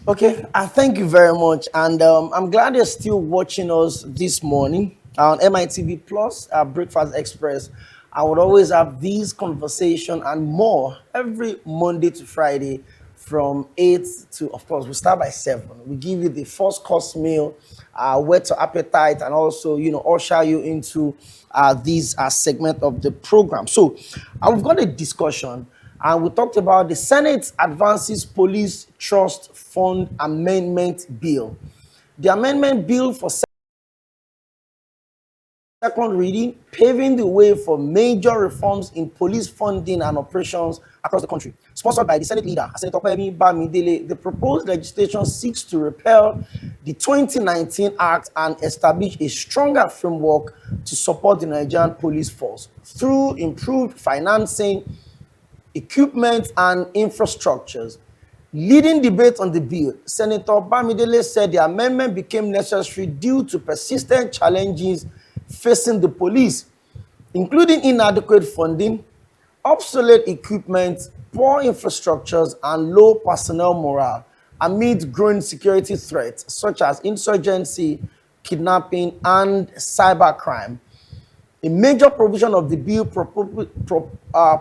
Okay, I thank you very much, and I'm glad you're still watching us this morning on MITV Plus, Breakfast Express. I would always have these conversation and more every Monday to Friday from 8 to, of course, we start by 7. We give you the first course meal, whet your appetite, and also, usher you into this segment of the program. So, we've got a discussion, and we talked about the Senate advances Police Trust Fund Amendment Bill. The amendment bill for second reading, paving the way for major reforms in police funding and operations across the country. Sponsored by the Senate leader, Senator Femi Bamidele, the proposed legislation seeks to repeal the 2019 Act and establish a stronger framework to support the Nigerian police force through improved financing, equipment, and infrastructures. Leading debate on the bill, Senator Bamidele said the amendment became necessary due to persistent challenges facing the police, including inadequate funding, obsolete equipment, poor infrastructures, and low personnel morale amid growing security threats such as insurgency, kidnapping, and cybercrime. A major provision of the bill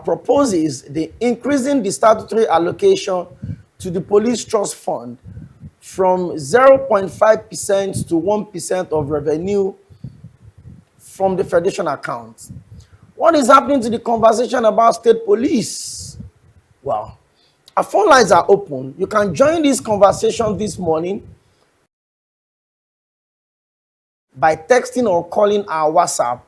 proposes the increasing the statutory allocation to the Police Trust Fund from 0.5% to 1% of revenue from the Federation account. What is happening to the conversation about state police? Well, our phone lines are open. You can join this conversation this morning by texting or calling our WhatsApp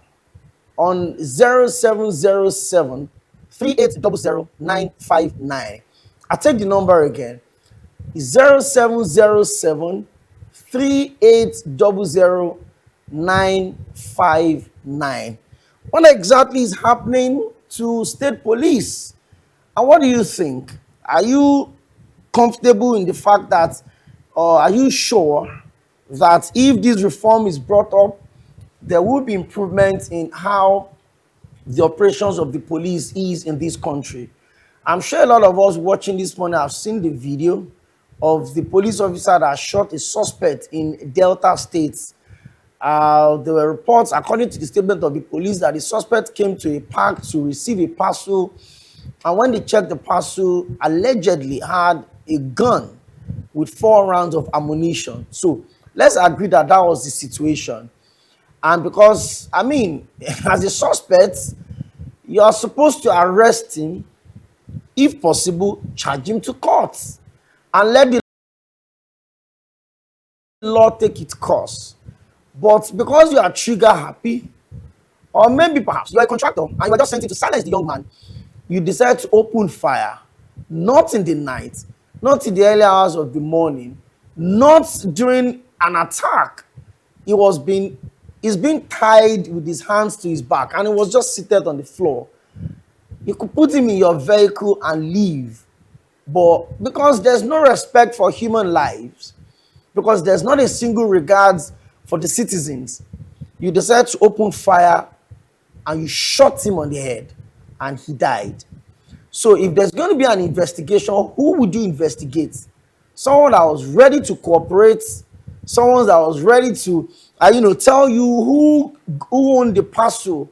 on 0707 3800959. I take the number again. 0707 3800959. What exactly is happening to state police? And what do you think? Are you comfortable in the fact that, or are you sure that if this reform is brought up, there will be improvement in how the operations of the police is in this country? I'm sure a lot of us watching this morning have seen the video of the police officer that shot a suspect in Delta State. There were reports, according to the statement of the police, that the suspect came to a park to receive a parcel, and when they checked the parcel, allegedly had a gun with 4 rounds of ammunition. So let's agree that that was the situation. And because, as a suspect, you are supposed to arrest him, if possible, charge him to court, and let the law take its course. But because you are trigger happy, or maybe perhaps you are a contractor and you are just sent in to silence the young man, you decide to open fire, not in the night, not in the early hours of the morning, not during an attack. He's being tied with his hands to his back, and he was just seated on the floor. You could put him in your vehicle and leave. But because there's no respect for human lives, because there's not a single regards for the citizens, you decide to open fire and you shot him on the head and he died. So if there's going to be an investigation, who would you investigate? Someone that was ready to cooperate, someone that was ready to tell you who owned the parcel,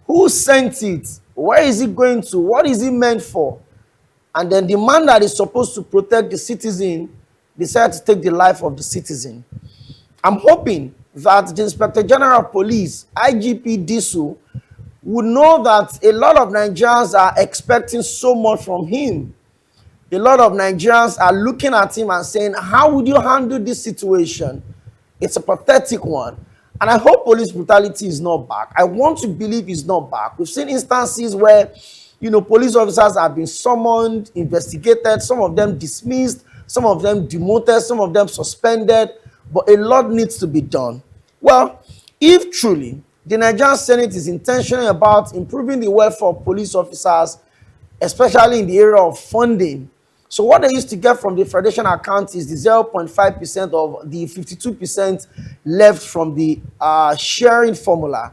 who sent it, where is it going to, what is it meant for? And then the man that is supposed to protect the citizen decided to take the life of the citizen. I'm hoping that the Inspector General of Police, IGP Disu, would know that a lot of Nigerians are expecting so much from him. A lot of Nigerians are looking at him and saying, how would you handle this situation? It's a pathetic one. And I hope police brutality is not back. I want to believe it's not back. We've seen instances where, police officers have been summoned, investigated, some of them dismissed, some of them demoted, some of them suspended, but a lot needs to be done. Well, if truly the Nigerian Senate is intentional about improving the welfare of police officers, especially in the area of funding, so what they used to get from the Federation account is the 0.5% of the 52% left from the sharing formula.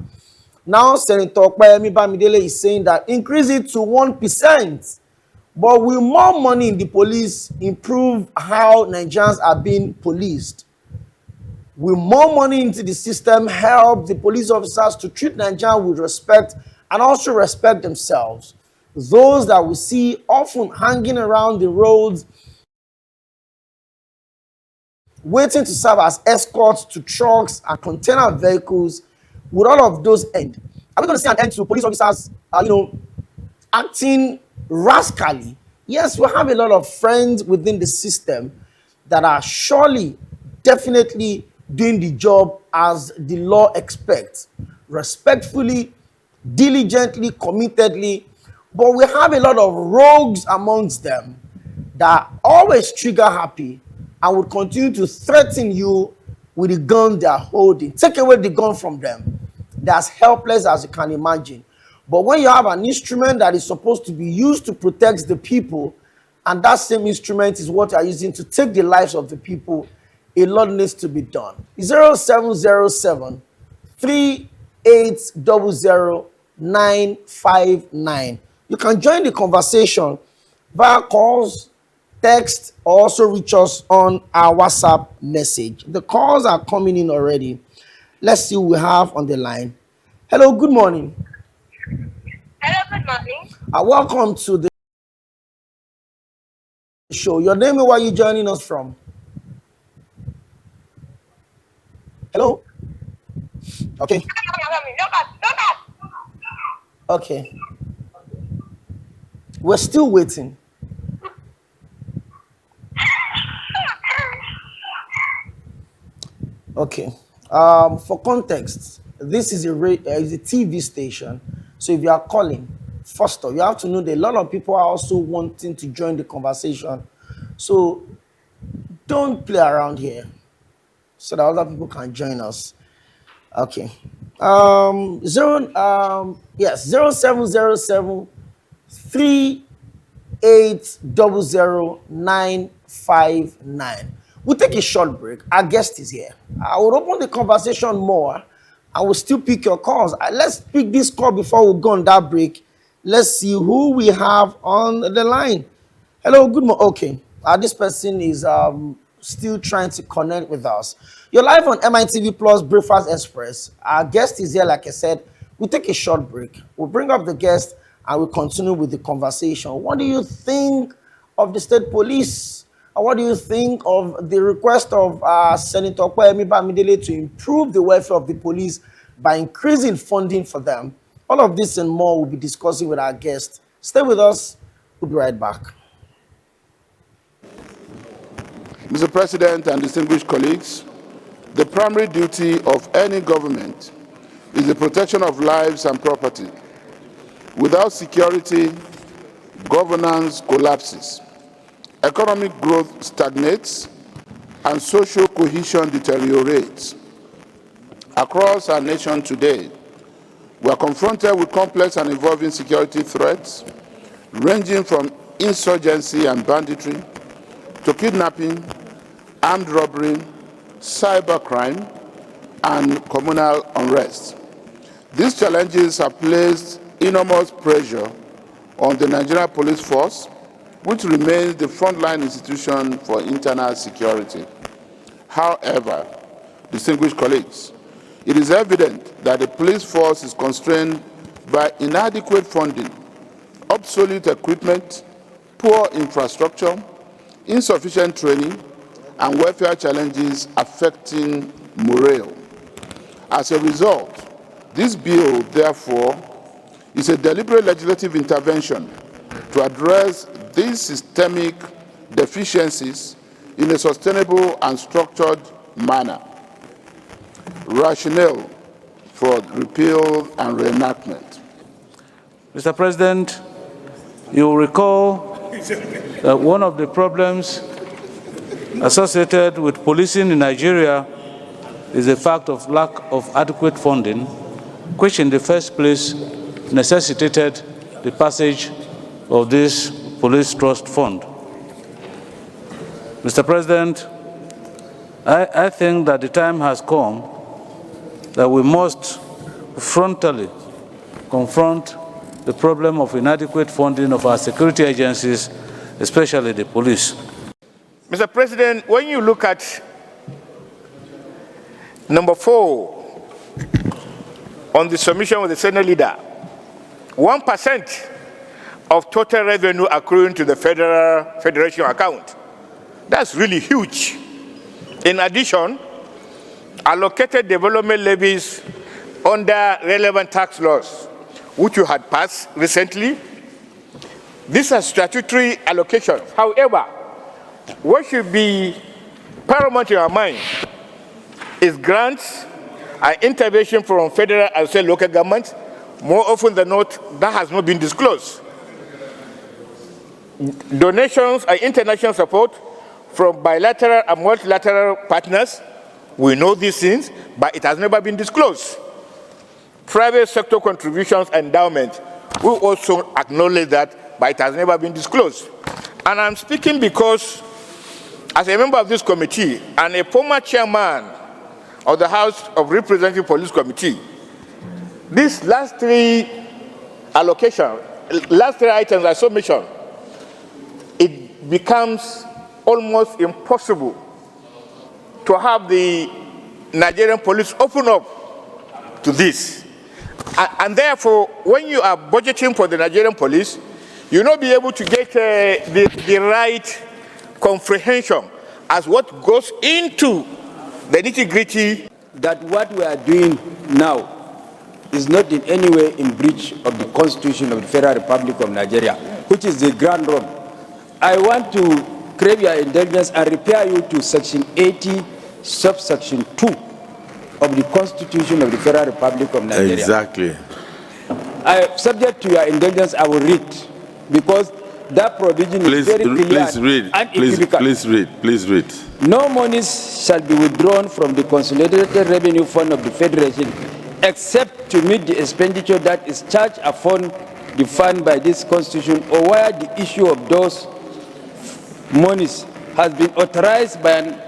Now, Senator Opeyemi Bamidele is saying that increase it to 1%. But will more money in the police improve how Nigerians are being policed? Will more money into the system help the police officers to treat Nigerians with respect and also respect themselves? Those that we see often hanging around the roads, waiting to serve as escorts to trucks and container vehicles, would all of those end? Are we going to see an end to police officers, acting rascally? Yes, we have a lot of friends within the system that are surely, definitely doing the job as the law expects, respectfully, diligently, committedly. But we have a lot of rogues amongst them that always trigger happy and would continue to threaten you with the gun they are holding. Take away the gun from them. They're as helpless as you can imagine. But when you have an instrument that is supposed to be used to protect the people, and that same instrument is what you are using to take the lives of the people, a lot needs to be done. 0707 3800 959. You can join the conversation via calls, text, or also reach us on our WhatsApp message. The calls are coming in already. Let's see who we have on the line. Hello, good morning. Hello, good morning. Welcome to the show. Your name and where you joining us from? Hello? Okay. Okay. We're still waiting. Okay. For context, this is is a TV station. So if you are calling, first off, you have to know that a lot of people are also wanting to join the conversation. So don't play around here so that other people can join us. Okay. 0707 3800 959. We'll take a short break. Our guest is here. I will open the conversation more. I will still pick your calls. Let's pick this call before we go on that break. Let's see who we have on the line. Hello, good morning. Okay, this person is still trying to connect with us. You're live on MITV Plus Breakfast Express. Our guest is here, like I said. We'll take a short break. We'll bring up the guest and we'll continue with the conversation. What do you think of the state police? And what do you think of the request of Senator Kwemi Bamidele to improve the welfare of the police by increasing funding for them? All of this and more we'll be discussing with our guest. Stay with us. We'll be right back. Mr. President and distinguished colleagues, the primary duty of any government is the protection of lives and property. Without security, governance collapses, economic growth stagnates, and social cohesion deteriorates. Across our nation today, we are confronted with complex and evolving security threats, ranging from insurgency and banditry to kidnapping, armed robbery, cybercrime, and communal unrest. These challenges have placed enormous pressure on the Nigerian police force, which remains the frontline institution for internal security. However, distinguished colleagues, it is evident that the police force is constrained by inadequate funding, obsolete equipment, poor infrastructure, insufficient training, and welfare challenges affecting morale. As a result, this bill, therefore, is a deliberate legislative intervention to address these systemic deficiencies in a sustainable and structured manner. Rationale for repeal and reenactment. Mr. President, you will recall that one of the problems associated with policing in Nigeria is the fact of lack of adequate funding, which in the first place necessitated the passage of this Police Trust Fund. Mr. President, I think that the time has come that we must frontally confront the problem of inadequate funding of our security agencies, especially the police. Mr. President, when you look at number 4 on the submission of the Senate leader, 1% of total revenue accruing to the federation account. That's really huge. In addition, allocated development levies under relevant tax laws, which you had passed recently. These are statutory allocations. However, what should be paramount in our mind is grants and intervention from federal and state local governments. More often than not, that has not been disclosed. Donations and international support from bilateral and multilateral partners, we know these things, but it has never been disclosed. Private sector contributions and endowments, we also acknowledge that, but it has never been disclosed. And I'm speaking because, as a member of this committee and a former chairman of the House of Representatives Police Committee, these last 3 allocations, last 3 items I saw mentioned, it becomes almost impossible to have the Nigerian police open up to this. And therefore, when you are budgeting for the Nigerian police, you'll not be able to get the right comprehension as what goes into the nitty-gritty. That what we are doing now is not in any way in breach of the Constitution of the Federal Republic of Nigeria, which is the grand rule. I want to crave your indulgence and refer you to Section 80, subsection 2 of the Constitution of the Federal Republic of Nigeria. Exactly. Subject to your indulgence, I will read, because that provision is very clear. Please read. Please read. No monies shall be withdrawn from the Consolidated Revenue Fund of the Federation except to meet the expenditure that is charged upon the fund by this Constitution, or where the issue of those monies has been authorized by an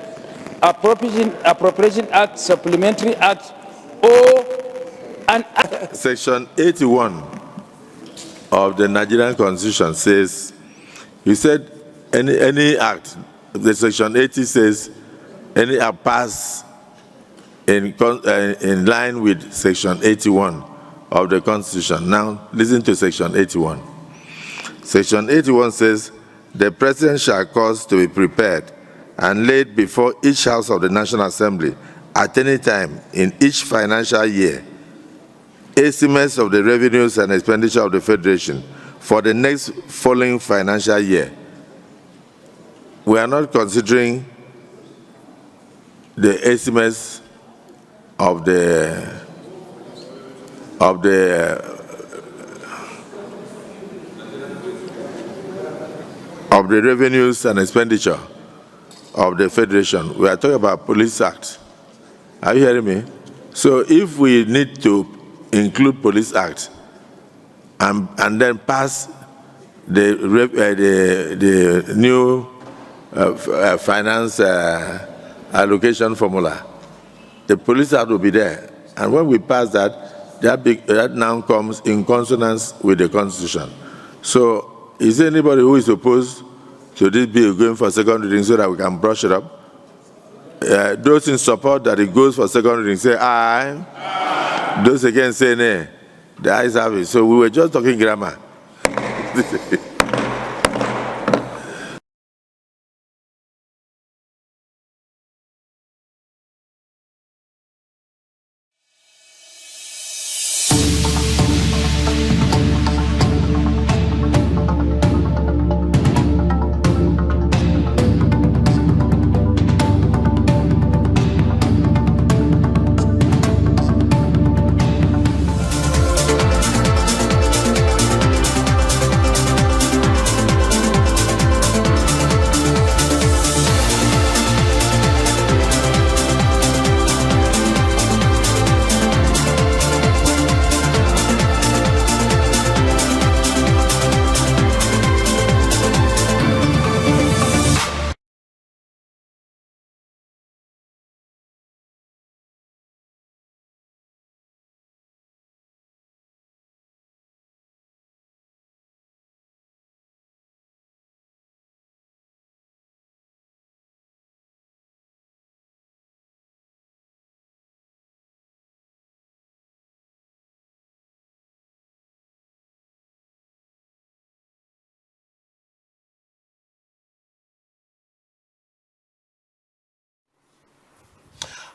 Appropriation Act, Supplementary Act, or an act. Section 81 of the Nigerian Constitution says, you said any act, the Section 80 says, any act passed in line with Section 81 of the Constitution. Now, listen to Section 81. Section 81 says, the President shall cause to be prepared and laid before each House of the National Assembly at any time in each financial year estimates of the revenues and expenditure of the Federation for the next following financial year. We are not considering the estimates of the revenues and expenditure of the Federation. We are talking about Police Act. Are you hearing me? So if we need to include Police Act and then pass the new finance allocation formula, the Police Act will be there. And when we pass that, that now comes in consonance with the Constitution. So is there anybody who is opposed to this bill going for second reading so that we can brush it up? Those in support that it goes for second reading say aye. Aye. Those against say nay. The ayes have it. So we were just talking grammar.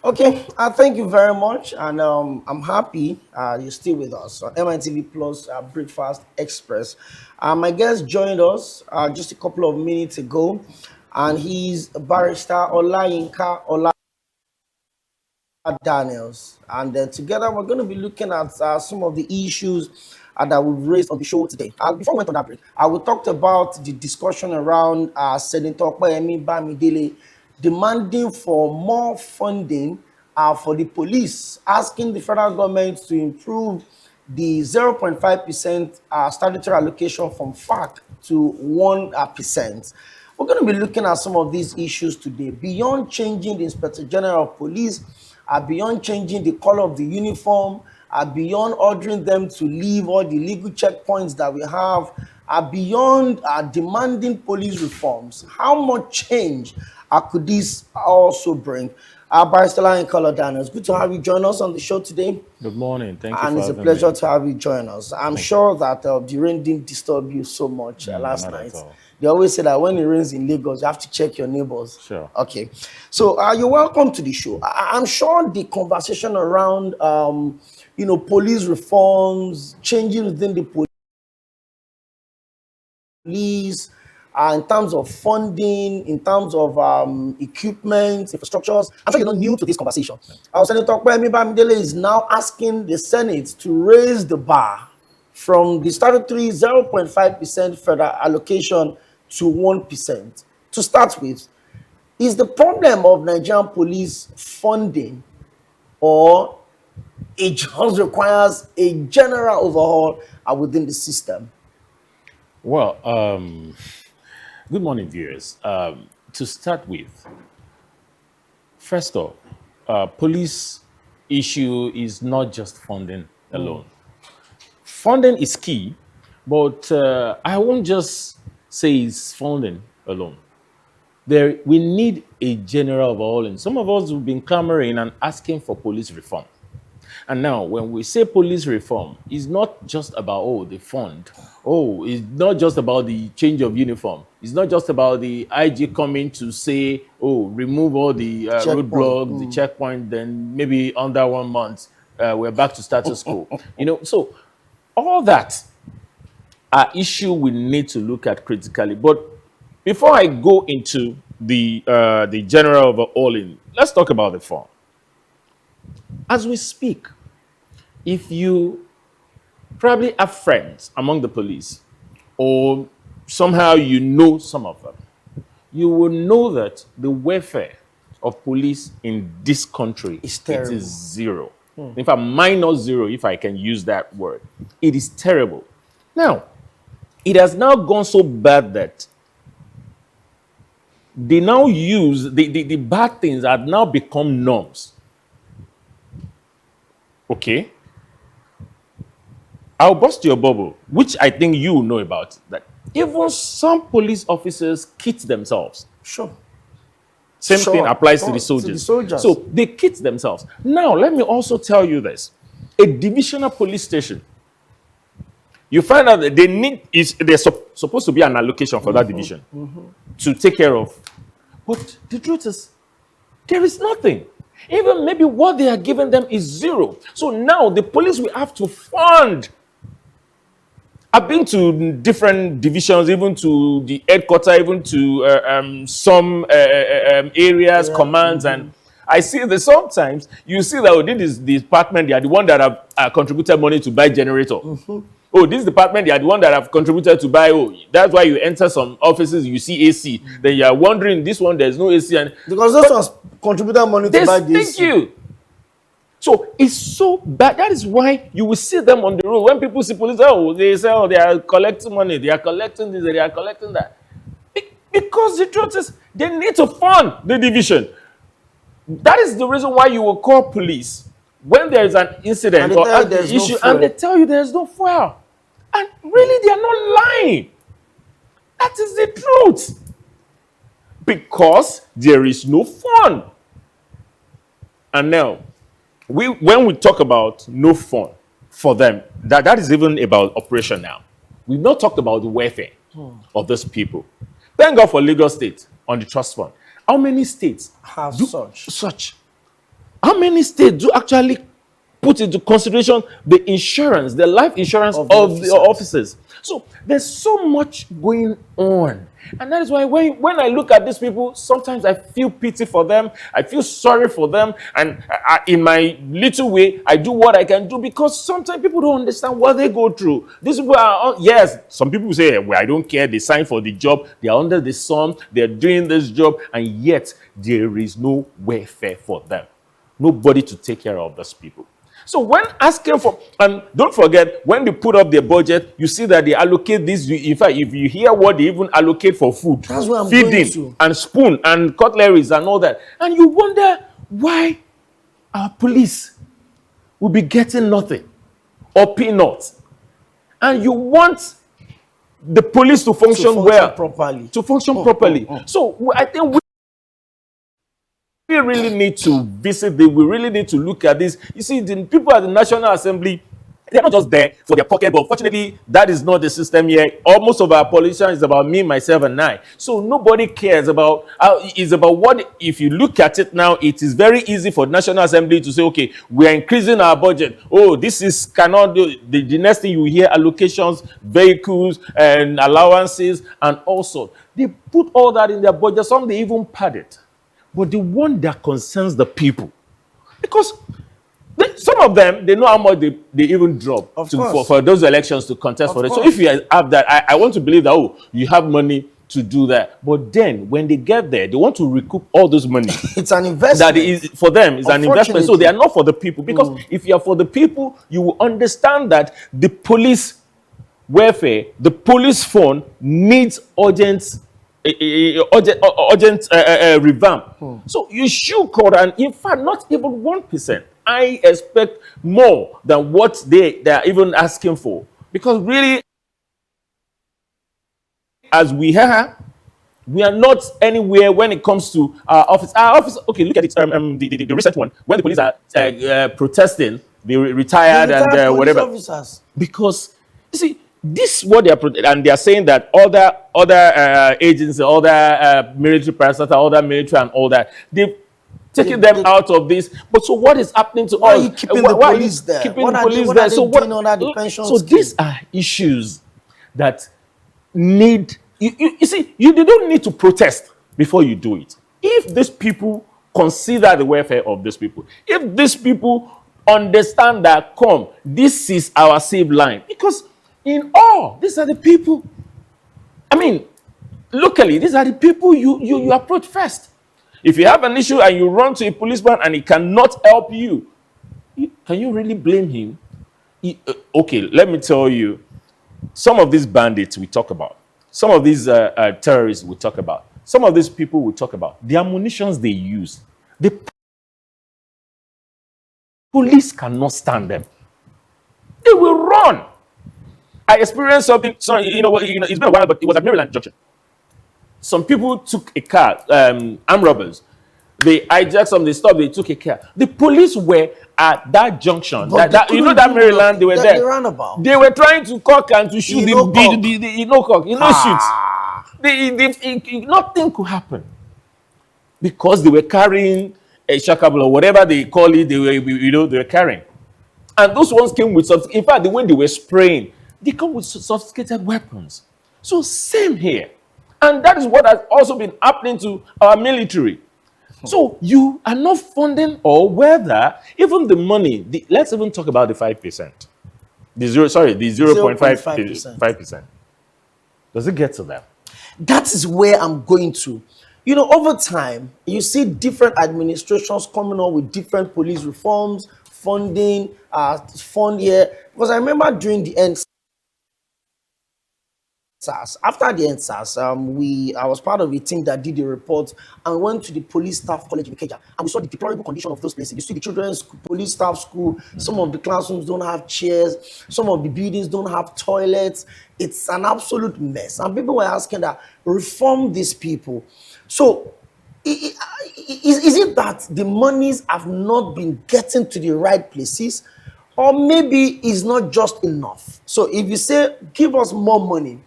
Okay, thank you very much, and I'm happy you're still with us on MITV Plus Breakfast Express. My guest joined us just a couple of minutes ago, and he's Barrister Olayinka Daniels, and together we're going to be looking at some of the issues that we've raised on the show today. Before we went on that break, we talked about the discussion around Senator Opeyemi Bamidele demanding for more funding for the police, asking the federal government to improve the 0.5% statutory allocation from FAC to 1%. We're going to be looking at some of these issues today. Beyond changing the Inspector General of Police, beyond changing the color of the uniform, beyond ordering them to leave all the legal checkpoints that we have, beyond demanding police reforms, how much change could this also bring? Barrister Olayinka Daniels, good to have you join us on the show today. Good morning. Thank you And for it's a having pleasure me. to have you join us. I'm sure that the rain didn't disturb you so much last not night. at all. They always say that when it rains in Lagos, you have to check your neighbors. Sure. Okay. So you're welcome to the show. I'm sure the conversation around, police reforms, changes within the police, in terms of funding, in terms of equipment, infrastructures. I'm sure you're not new to this conversation. Senator Opeyemi Bamidele is now asking the Senate to raise the bar from the statutory 0.5% federal allocation to 1%. To start with, is the problem of Nigerian police funding, or it just requires a general overhaul within the system? Well, good morning, viewers. To start with, first off, police issue is not just funding alone. Funding is key, but I won't just say it's funding alone. We need a general overhauling. Some of us have been clamoring and asking for police reform. And now, when we say police reform, it's not just about, the fund. It's not just about the change of uniform. It's not just about the IG coming to say, remove all the roadblocks, the checkpoint, then maybe under 1 month, we're back to status quo. So all that are issues we need to look at critically. But before I go into the general overhauling, let's talk about the fund. As we speak, if you probably have friends among the police, or somehow you know some of them, you will know that the welfare of police in this country It's terrible. It is zero. In fact, minus zero, if I can use that word. It is terrible. Now, it has now gone so bad that they now use the bad things have now become norms. Okay? I'll bust your bubble, which I think you know about, that even some police officers kit themselves. Sure. Same thing applies to the To the soldiers. soldiers. So they kit themselves. Now, let me also tell you this. A divisional police station, you find out that there's supposed to be an allocation for that division to take care of. But the truth is, there is nothing. Even maybe what they are giving them is zero. So now the police will have to fund. I've been to different divisions, even to the headquarters, even to some areas, commands, and I see that sometimes you see that this department, they are the one that have contributed money to buy generator. This department, they are the one that have contributed to buy. That's why you enter some offices, you see AC. Then you are wondering, this one, there's no AC. And because those ones contributed money to buy this. Thank you. So it's so bad. That is why you will see them on the road. When people see police, they say, they are collecting money, they are collecting this, they are collecting that. Because the truth is, they need to fund the division. That is the reason why you will call police when there is an incident or an issue, and they tell you there is no fuel. And really, they are not lying. That is the truth. Because there is no fund. And now, when we talk about no fund for them, that is even about operation now. We've not talked about the welfare of those people. Thank God for Lagos State on the trust fund. How many states have such? How many states do actually put into consideration the insurance, the life insurance of the officers? So there's so much going on. And that is why when I look at these people, sometimes I feel pity for them. I feel sorry for them. And in my little way, I do what I can do, because sometimes people don't understand what they go through. These people are, yes, some people say, well, I don't care. They signed for the job. They are under the sun. They're doing this job. And yet there is no welfare for them. Nobody to take care of those people. So when asking for, and don't forget, when they put up their budget, you see that they allocate this. In fact, if you hear what they even allocate for food, That's what I'm feeding, going to. and spoon, and cutleries, and all that, and you wonder why our police will be getting nothing or peanuts, and you want the police to function well, properly. to function properly. So I think we really need to visit them. We really need to look at this. You see, the people at the National Assembly, they're not just there for their pocket, but fortunately, that is not the system here. Most of our politicians is about me, myself, and I. So nobody cares about, it's about what, if you look at it now, it is very easy for the National Assembly to say, okay, we are increasing our budget. Oh, this is cannot do. The next thing you hear, allocations, vehicles, and allowances, and also, they put all that in their budget. Some they even pad it. But the one that concerns the people, because some of them, they know how much they even drop for those elections to contest for it. So if you have that, I want to believe that, oh, you have money to do that. But then when they get there, they want to recoup all those money. It's an investment. That is, for them, it's an investment. So they are not for the people. Because if you are for the people, you will understand that the police welfare, the police fund needs urgent revamp. So you should call, and in fact, not even 1%. I expect more than what they are even asking for. Because really, as we are not anywhere when it comes to our office. Our office, okay, look at it. The recent one, when the police are protesting, they retired and whatever. Officers. Because, you see, this is what they are, and they are saying that other agencies, other military parastatals, other military and all that, they've taken them out of this. But so what is happening to us? Why are you keeping the police there? Keeping the police there. So these are issues that need, you see, they don't need to protest before you do it. If these people consider the welfare of these people, if these people understand that, come, this is our safe line, because in all, these are the people. I mean, locally, these are the people you approach first. If you have an issue and you run to a policeman and he cannot help you, can you really blame him? Okay, let me tell you, some of these bandits we talk about, some of these terrorists we talk about, some of these people we talk about, the ammunitions they use, the police cannot stand them. They will run. I experienced something, so, it's been a while, but it was at Maryland Junction. Some people took a car, armed robbers. They hijacked some, they stopped, they took a car. The police were at that junction. That Maryland, they were there. They were trying to cock and to shoot nothing could happen. Because they were carrying a shakabla or whatever they call it, they were carrying. And those ones came with, in fact, the way they were spraying, they come with sophisticated weapons. So same here. And that is what has also been happening to our military. So you are not funding, or whether even the money, let's even talk about the 5%. The 0.5%. Does it get to that? That is where I'm going to. Over time, you see different administrations coming up with different police reforms, funding, fund here. Because I remember during the end, after the NSAS, I was part of a team that did a report and went to the police staff college in Ikeja, and we saw the deplorable condition of those places. You see the children's police staff school, some of the classrooms don't have chairs, some of the buildings don't have toilets. It's an absolute mess. And people were asking that, reform these people. So is it that the monies have not been getting to the right places? Or maybe it's not just enough? So if you say, give us more money,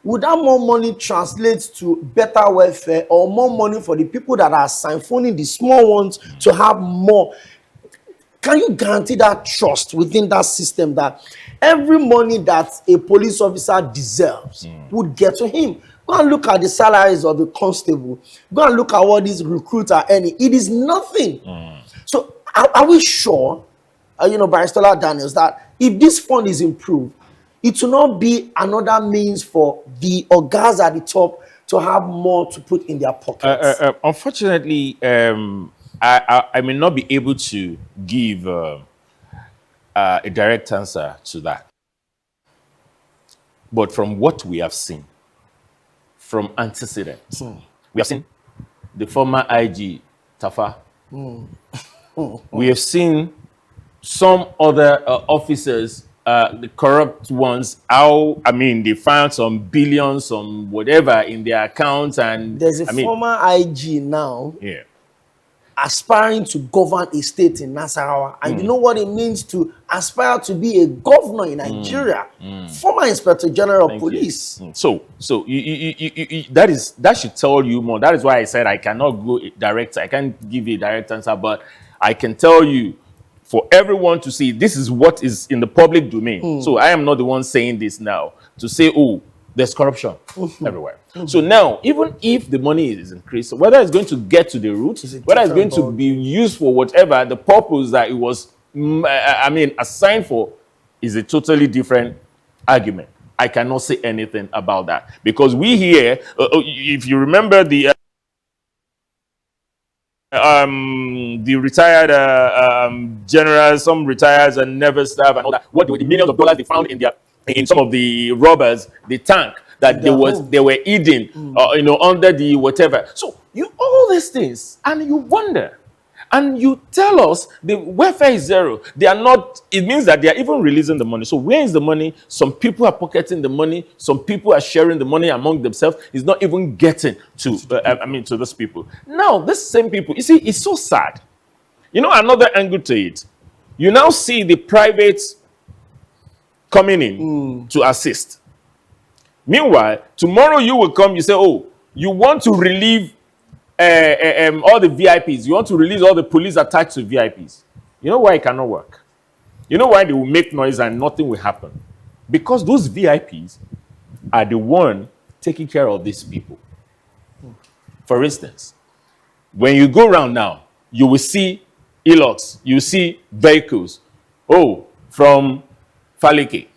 would that more money translate to better welfare, or more money for the people that are siphoning the small ones to have more? can you guarantee that trust within that system that every money that a police officer deserves would get to him? Go and look at the salaries of the constable. Go and look at what these recruits are earning. It is nothing. So are we sure, Baristola Daniels, that if this fund is improved, it will not be another means for the organs at the top to have more to put in their pockets? Unfortunately, I may not be able to give a direct answer to that. But from what we have seen, from antecedents, we have seen the former IG, Tafa. We have seen some other officers, the corrupt ones, they found some billions, some whatever in their accounts. And there's a former IG now yeah, aspiring to govern a state in Nasarawa. And you know what it means to aspire to be a governor in Nigeria? Former Inspector General of Police. So that should tell you more. That is why I said I cannot go direct. I can't give you a direct answer, but I can tell you, for everyone to see, this is what is in the public domain. So I am not the one saying this now to say, oh, there's corruption everywhere. So now, even if the money is increased, whether it's going to get to the root, whether it's going to be used for whatever the purpose that it was, assigned for, is a totally different argument. I cannot say anything about that because we here, if you remember the retired generals, some retired and never serve and all that. What were the millions of dollars they found in some of the robbers, the tank that they were eating, under the whatever. So all these things, and you wonder, and you tell us the welfare is zero. They are not. It means that they are even releasing the money. So where is the money? Some people are pocketing the money. Some people are sharing the money among themselves. It's not even getting to to those people. Now, these same people, you see, it's so sad. Another angle to it. You now see the privates coming in to assist. Meanwhile, tomorrow you will come, you say, oh, you want to relieve all the VIPs. You want to release all the police attached to VIPs. You know why it cannot work? You know why they will make noise and nothing will happen? Because those VIPs are the one taking care of these people. For instance, when you go around now, you will see Elox, you see vehicles. Oh, from Falike,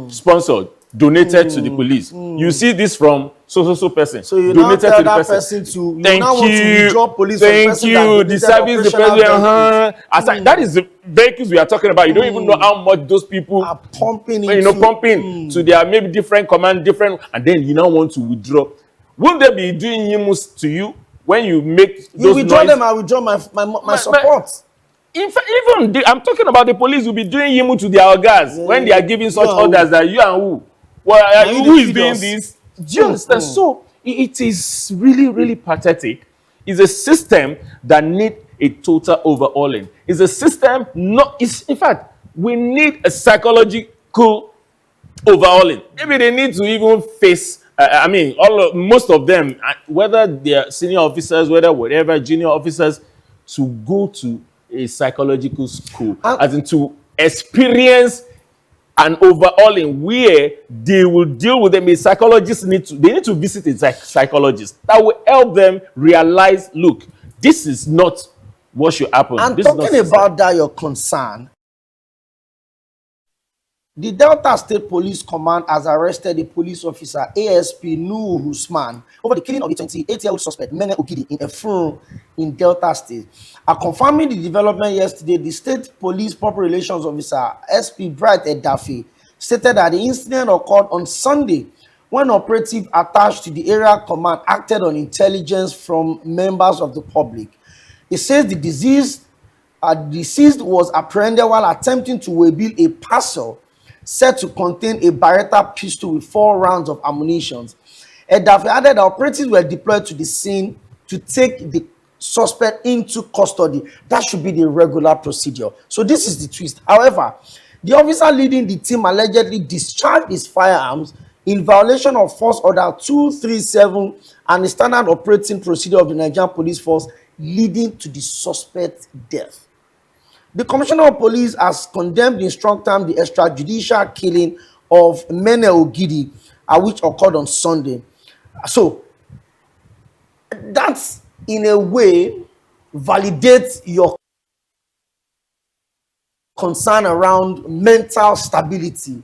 sponsored, donated to the police. You see this from so person. So you donated now tell to the that person. to you Thank now want to withdraw police from the Thank person you. that The service, the president. That is the vehicles we are talking about. You don't even know how much those people are pumping to their maybe different command, and then you now want to withdraw. Won't they be doing yimus to you when you make those withdraw noise? them, I withdraw my support. In fact, I'm talking about the police will be doing yimu to their organs when they are giving such orders that you and who? Well, who is doing this? Do you understand? So it is really, really pathetic. It's a system that needs a total overhauling. It's a system in fact, we need a psychological overhauling. Maybe they need to even face, most of them, whether they're senior officers, whether whatever, junior officers, to go to a psychological school, as in to experience an overhauling where they will deal with them. A psychologist need to visit a psychologist that will help them realize, look, this is not what should happen. And this talking about that, your concern, the Delta State Police Command has arrested a police officer, ASP Nuhu Usman, over the killing of the 28-year-old suspect, Mene Okidi, in Efurun in Delta State. Confirming the development yesterday, the State Police Public Relations Officer, SP Bright Edafe, stated that the incident occurred on Sunday when operative attached to the area command acted on intelligence from members of the public. It says the deceased was apprehended while attempting to waybill a parcel said to contain a Beretta pistol with 4 rounds of ammunition. Edafe added that operatives were deployed to the scene to take the suspect into custody. That should be the regular procedure. So this is the twist. However, the officer leading the team allegedly discharged his firearms in violation of Force Order 237 and the standard operating procedure of the Nigerian Police Force, leading to the suspect's death. The Commissioner of Police has condemned in strong terms the extrajudicial killing of Mene Ogidi, which occurred on Sunday. So that's in a way validates your concern around mental stability.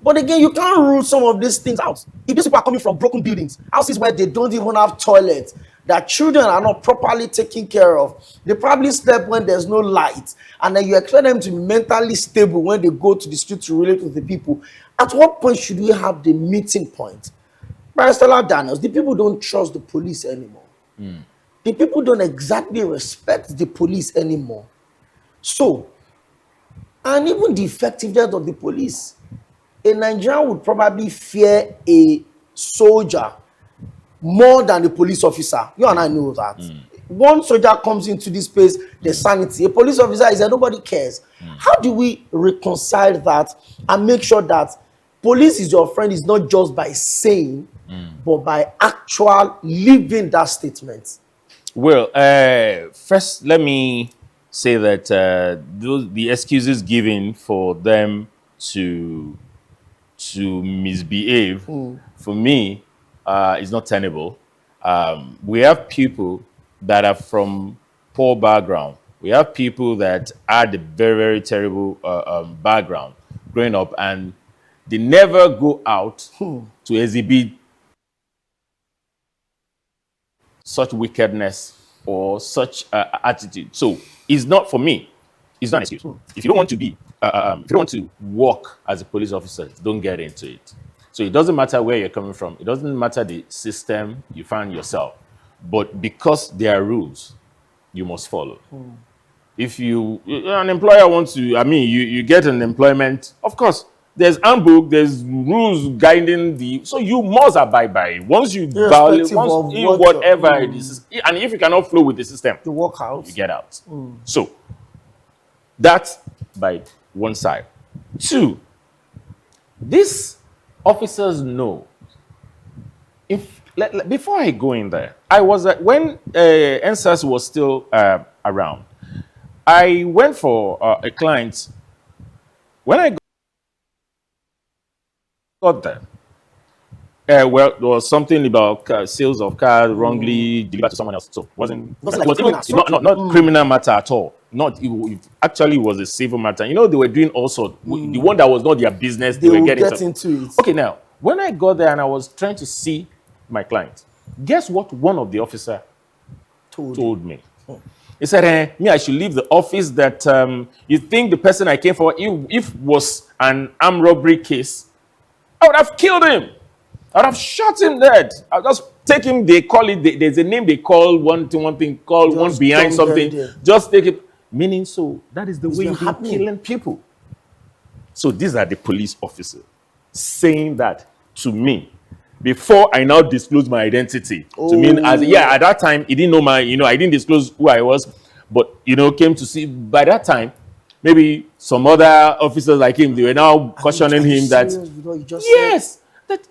But again, you can't rule some of these things out. If these people are coming from broken buildings, houses where they don't even have toilets, their children are not properly taken care of, they probably slept when there's no light, and then you expect them to be mentally stable when they go to the street to relate with the people. At what point should we have the meeting point? Barrister Daniels, the people don't trust the police anymore. The people don't exactly respect the police anymore. So, and even the effectiveness of the police, a Nigerian would probably fear a soldier more than a police officer. You and I know that. One soldier comes into this place, there's sanity. A police officer is that nobody cares. How do we reconcile that and make sure that police is your friend is not just by saying, but by actual living that statement? Well, first, let me say that the excuses given for them to misbehave, for me, is not tenable. We have people that are from poor background. We have people that had a very, very terrible background growing up, and they never go out to exhibit such wickedness or such attitude. So it's not, for me, it's not an excuse. If you don't want to be, if you don't want to work as a police officer, don't get into it. So it doesn't matter where you're coming from. It doesn't matter the system you find yourself. But because there are rules, you must follow. If an employer wants to, you get an employment, of course, there's handbook, there's rules guiding so you must abide by it. Once you violate, whatever it is, and if you cannot flow with the system, to walk out, you get out. So that's by one side. Two, these officers know. Before I go in there, I was when NSAS was still around, I went for a client. When I got there, well, there was something about sales of cars wrongly delivered to someone else. So not criminal matter at all. It actually was a civil matter. You know, they were doing all sorts. The one that was not their business, they were getting into it. Okay, now, when I got there and I was trying to see my client, guess what one of the officers told me? He said, me, I should leave the office, that you think the person I came for, if was an armed robbery case, I would have killed him. I would have shot him dead. I'll just take him, they call it, there's a name they call one thing called just one behind something. Just take it. Meaning, so that is the way you're killing people. So these are the police officers saying that to me before I now disclose my identity. To me, at that time, he didn't know I didn't disclose who I was, but came to see. By that time, maybe some other officers like him, they were now cautioning him that yes, that.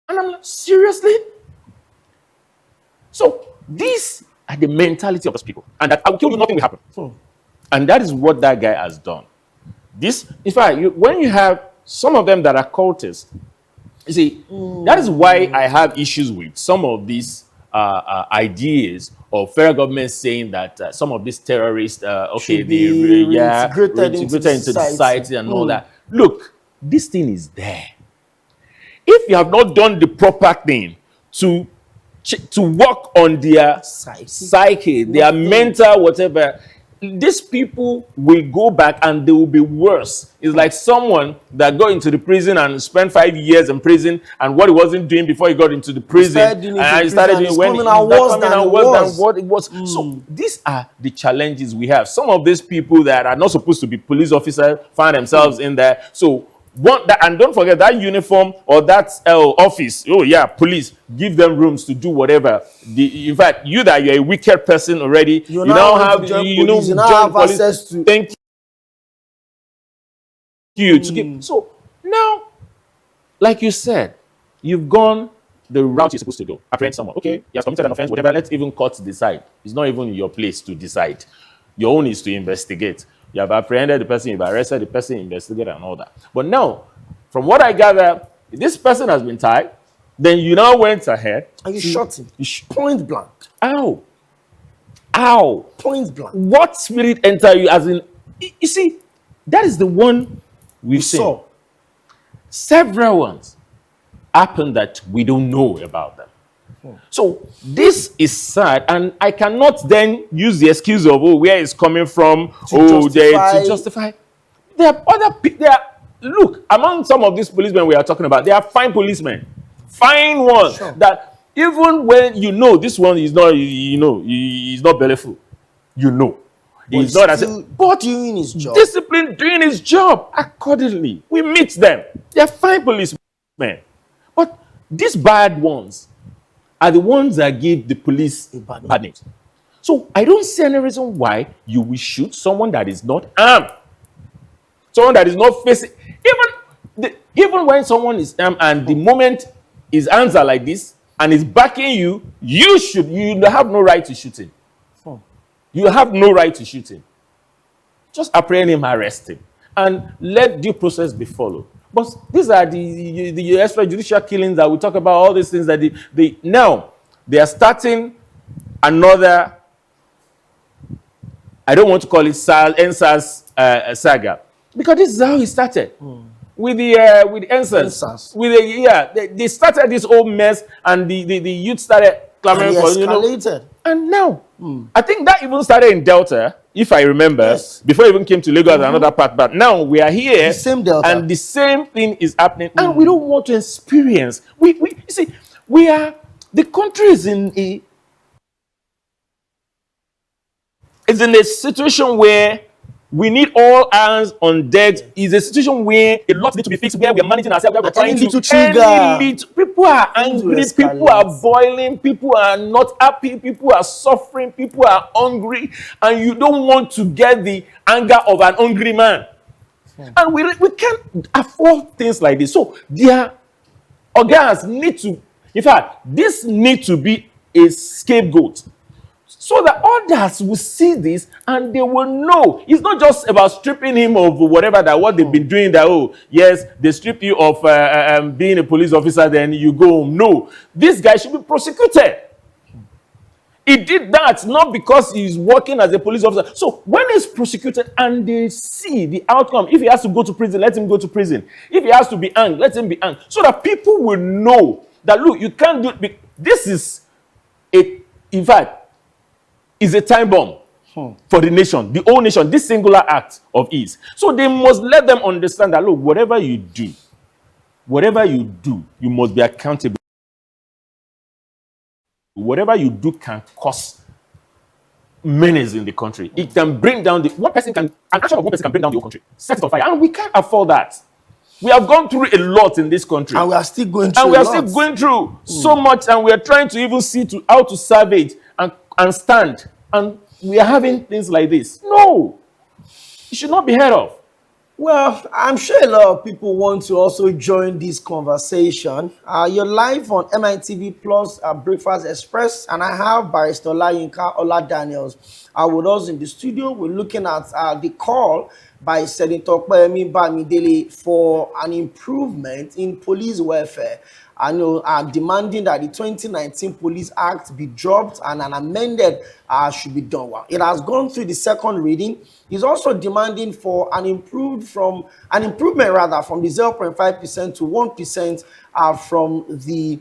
And I'm like, seriously? So these are the mentality of those people, and that I will kill you, nothing will happen. And that is what that guy has done. In fact, when you have some of them that are cultists, you see, that is why I have issues with some of these ideas of federal government saying that some of these terrorists, integrated into the society and all that. Look, this thing is there. If you have not done the proper thing to work on their psyche, their mental, whatever, these people will go back and they will be worse. It's like someone that got into the prison and spent 5 years in prison, and what he wasn't doing before he got into the prison, he started doing when he worse than what it was. So these are the challenges we have. Some of these people that are not supposed to be police officers find themselves in there. So and don't forget that uniform or that office. Oh yeah, police, give them rooms to do whatever. In fact, you're a wicked person already. You now have access to. Thank you. So now, like you said, you've gone the route you're supposed to go. Apprehend someone. Okay, he has committed an offense. Whatever. Let's even court decide. It's not even your place to decide. Your own is to investigate. You have apprehended the person, you've arrested the person, investigate and all that. But now, from what I gather, this person has been tied. Then you now went ahead. And you shot him. Point blank. Ow. Ow. Point blank. What spirit enter you? As in, you see, that is the one we saw. Several ones happen that we don't know about them. So this is sad, and I cannot then use the excuse of where it's coming from to justify. There are other people. Look, among some of these policemen we are talking about, they are fine policemen, fine ones that even when you know this one is not, he's not bellyful, he's not as but doing his job. Discipline, doing his job accordingly. We meet them. They are fine policemen, but these bad ones are the ones that give the police a bad name. So I don't see any reason why you will shoot someone that is not armed, someone that is not facing. Even when someone is armed and the moment his hands are like this and is backing you, you have no right to shoot him. You have no right to shoot him. Just apprehend him, arrest him, and let due process be followed. But these are the extrajudicial killings that we talk about, all these things that now they are starting another, I don't want to call it NSAS saga, because this is how it started. With the NSAS. They started this whole mess, and the youth started clamoring for, and now, I think that even started in Delta, if I remember, before it even came to Lagos and another part. But now we are here, and the same thing is happening, and we don't want to experience. You see, the country is in a situation where we need all hands on deck. It's a situation where a lot need to be fixed, where we are managing ourselves, where we're trying to trigger. People are angry, people are boiling, people are not happy, people are suffering, people are hungry, and you don't want to get the anger of an hungry man. And we can't afford things like this. So their organs need to, in fact, this need to be a scapegoat, so that others will see this and they will know. It's not just about stripping him of whatever what they've been doing, that, yes, they strip you of being a police officer, then you go home. No, this guy should be prosecuted. He did that not because he's working as a police officer. So when he's prosecuted and they see the outcome, if he has to go to prison, let him go to prison. If he has to be hanged, let him be hanged. So that people will know that, look, you can't do it. This is in fact, is a time bomb for the nation, the whole nation, this singular act of his. So they must let them understand that, look, whatever you do, you must be accountable. Whatever you do can cause menace in the country. It can bring down an action of one person can bring down the whole country, set it on fire, and we can't afford that. We have gone through a lot in this country. And we are still going through so much, and we are trying to even see how to salvage and stand, and we are having things like this. No, it should not be heard of. Well, I'm sure a lot of people want to also join this conversation. You're live on MITV Plus Breakfast Express, and I have Barrister Ola Daniels with us in the studio. We're looking at the call by Senator Okpeyemi Bamidele for an improvement in police welfare. I know demanding that the 2019 Police Act be dropped and an amended should be done. It has gone through the second reading. He's also demanding for an improvement from the 0.5% to 1% from the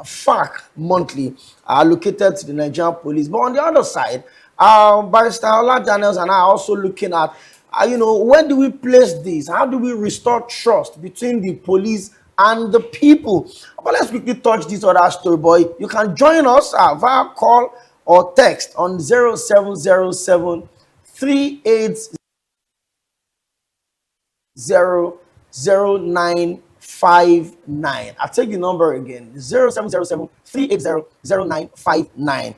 FAC monthly allocated to the Nigerian police. But on the other side, Barrister Ola Daniels and I are also looking at, when do we place this? How do we restore trust between the police and the people? But let's quickly touch this other story, boy. You can join us via call or text on 0707 380 0959. I'll take the number again, 0707 380 0959.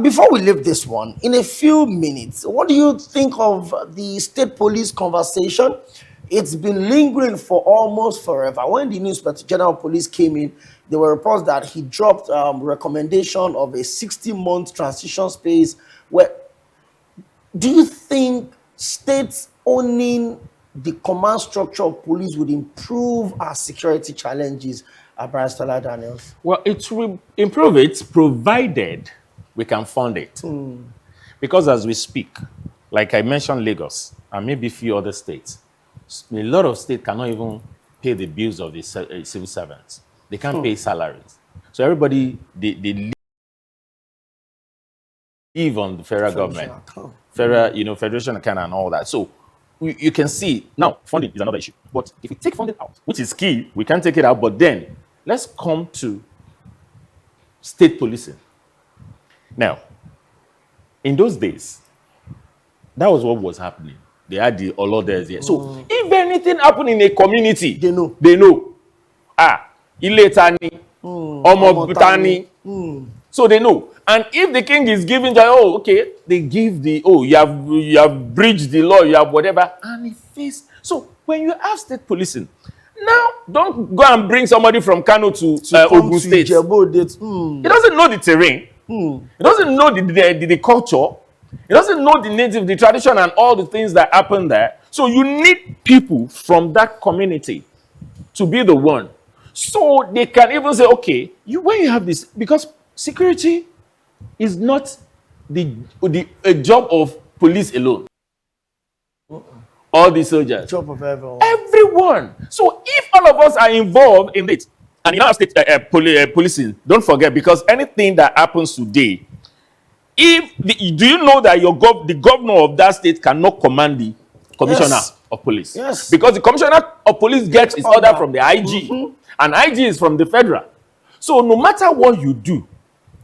Before we leave this one, in a few minutes, what do you think of the state police conversation? It's been lingering for almost forever. When the new Inspector General of Police came in, there were reports that he dropped recommendation of a 60-month transition space. Where do you think states owning the command structure of police would improve our security challenges, Barrister Daniels? Well, it will improve it provided we can fund it. Because as we speak, like I mentioned Lagos and maybe a few other states, a lot of states cannot even pay the bills of the civil servants. They can't pay salaries. So everybody, they live on the federal government, federation account and all that. So you can see, now, funding is another issue. But if we take funding out, which is key, we can take it out, but then let's come to state policing. Now, in those days, that was what was happening. They had the Olodes here. So if anything happened in a community, They know. They know. Ile Tani, Omo Tani. So they know. And if the king is giving the, okay, they give the, you have breached the law, you have whatever, and he faced. So when you have state policing, now don't go and bring somebody from Kano to Ogun State. He doesn't know the terrain. He doesn't know the culture. He doesn't know the native, the tradition, and all the things that happen there. So you need people from that community to be the one. So they can even say, okay, when you have this, because security is not a job of police alone. All the soldiers. Job of everyone. Everyone. So if all of us are involved in it, and in our state policing, don't forget, because anything that happens today, do you know that the governor of that state cannot command the commissioner of police? Yes. Because the commissioner of police gets his order from the IG, and IG is from the federal. So no matter what you do,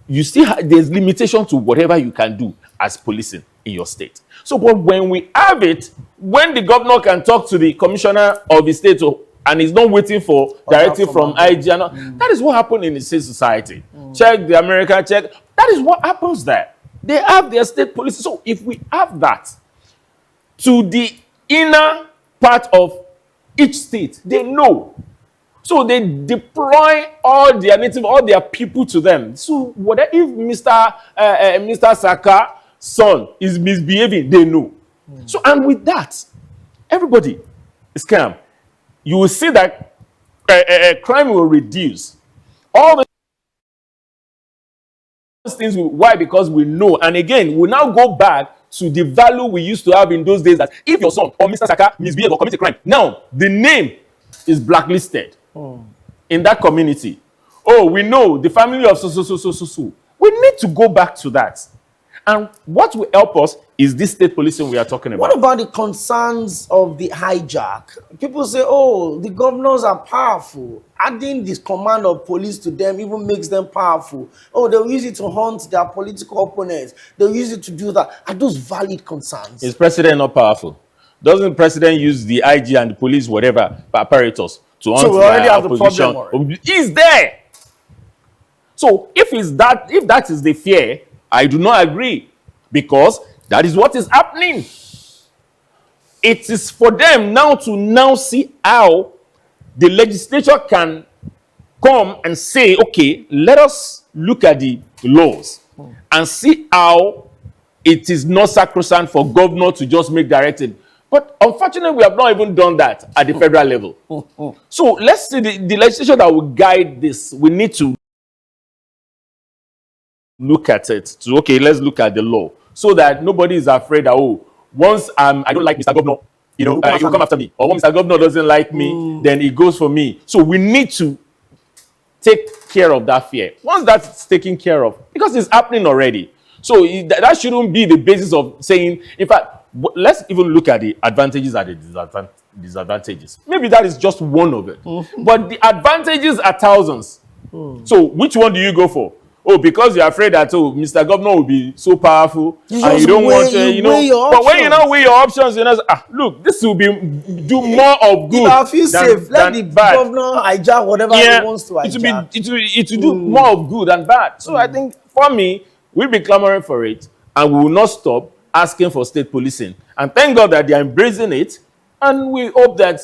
you still there's limitation to whatever you can do as policing in your state. So, but when we have it, when the governor can talk to the commissioner of the state and he's not waiting for directive from IG, that is what happened in the state society. Check the American, check. That is what happens there. They have their state police. So if we have that to the inner part of each state, they know. So they deploy all their people to them. So what if Mr. Saka's son is misbehaving, they know. So, and with that, everybody is calm. You will see that crime will reduce. All those things, why? Because we know. And again, we now go back to the value we used to have in those days, that if your son or Mr. Saka misbehave or commit a crime, now the name is blacklisted in that community. We know the family of so. We need to go back to that. And what will help us is this state policing we are talking about. What about the concerns of the hijack? People say, the governors are powerful. Adding this command of police to them even makes them powerful. They'll use it to hunt their political opponents. They'll use it to do that. Are those valid concerns? Is president not powerful? Doesn't the president use the IG and the police, whatever, apparatus to hunt their opposition? He's there. So if that is the fear, I do not agree, because that is what is happening. It is for them now to see how the legislature can come and say, okay, let us look at the laws and see how it is not sacrosanct for governor to just make directive. But unfortunately, we have not even done that at the federal level. So let's see the legislation that will guide this. We need to look at it. So, okay, let's look at the law so that nobody is afraid that, once I don't like Mr. Governor, he'll come after me. Or when Mr. Governor doesn't like me, then he goes for me. So we need to take care of that fear. Once that's taken care of, because it's happening already. So that shouldn't be the basis of saying, in fact, let's even look at the advantages and the disadvantages. Maybe that is just one of it. But the advantages are thousands. So which one do you go for? Because you're afraid that Mr. Governor will be so powerful, and you don't want to, But when you now weigh your options, look, this will do more of good. I feel safe. Let the governor hijack whatever he wants to hijack. It will do more of good than bad. So I think, for me, we'll be clamoring for it, and we will not stop asking for state policing. And thank God that they are embracing it, and we hope that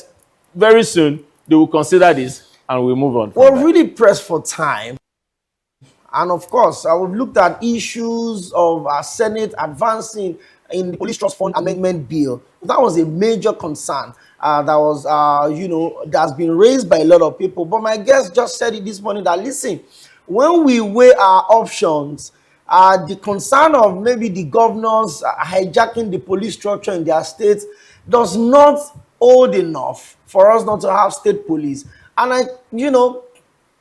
very soon they will consider this and we'll move on. We're really pressed for time. And of course, we've looked at issues of our Senate advancing in the Police Trust Fund Amendment Bill. That was a major concern that was, that's been raised by a lot of people. But my guest just said it this morning that, listen, when we weigh our options, the concern of maybe the governors hijacking the police structure in their states does not hold enough for us not to have state police. And I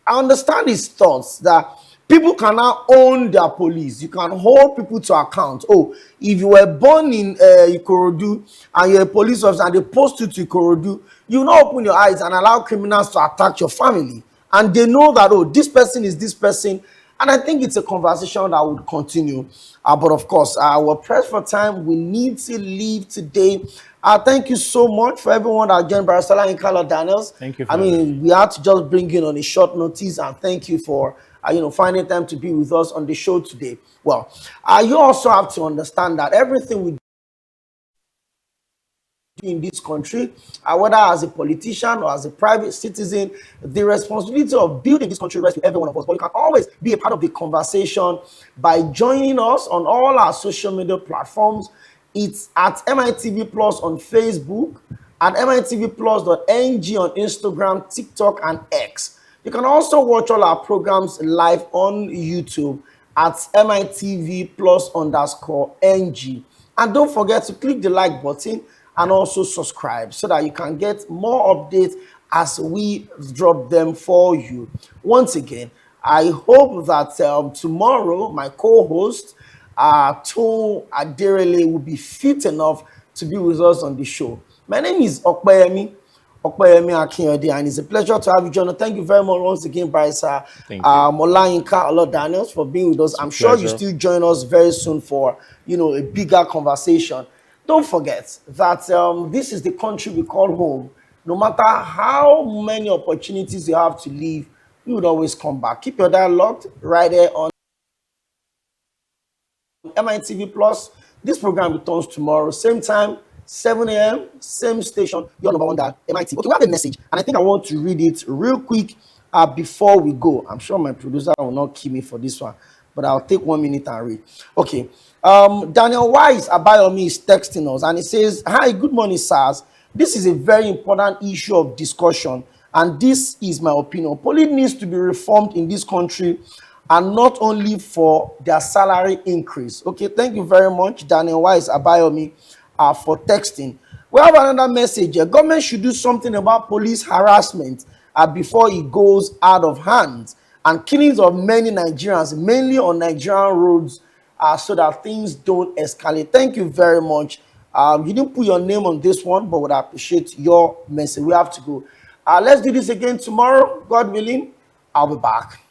understand his thoughts that people can now own their police. You can hold people to account. Oh, if you were born in Ikorodu and you're a police officer and they post you to Ikorodu, you will not open your eyes and allow criminals to attack your family. And they know that, oh, this person is this person. And I think it's a conversation that would continue. But of course, we're pressed for time. We need to leave today. Thank you so much for everyone that joined Barrister Olayinka Lawal-Daniels. Thank you for we had to just bring in on a short notice, and thank you for finding time to be with us on the show today. Well, you also have to understand that everything we do in this country, whether as a politician or as a private citizen, the responsibility of building this country rests with every one of us. But you can always be a part of the conversation by joining us on all our social media platforms. It's at MITV Plus on Facebook, at mitvplus.ng on Instagram, TikTok, and X. You can also watch all our programs live on YouTube at MITV Plus_NG. And don't forget to click the like button and also subscribe so that you can get more updates as we drop them for you. Once again, I hope that tomorrow my co-host Toun Aderele will be fit enough to be with us on the show. My name is Okpeyemi Akinyode, and it's a pleasure to have you join us. Thank you very much once again, Barrister Olayinka Lawal-Daniels, for being with us. I'm sure you still join us very soon for a bigger conversation. Don't forget that this is the country we call home. No matter how many opportunities you have to leave, you would always come back. Keep your dial locked right there on MITV Plus. This program returns tomorrow, same time, 7 a.m., same station. You're number one that MITV. Okay, we have a message, and I think I want to read it real quick before we go. I'm sure my producer will not kill me for this one, but I'll take 1 minute and read. Okay. Daniel Wise Abayomi is texting us, and he says, "Hi, good morning, sirs. This is a very important issue of discussion, and this is my opinion. Police needs to be reformed in this country, and not only for their salary increase." Okay, thank you very much, Daniel Wise Abayomi, for texting. We have another message here. Government should do something about police harassment before it goes out of hand, and killings of many Nigerians, mainly on Nigerian roads, so that things don't escalate. Thank you very much. You didn't put your name on this one, but would appreciate your message. We have to go. Let's do this again tomorrow. God willing, I'll be back.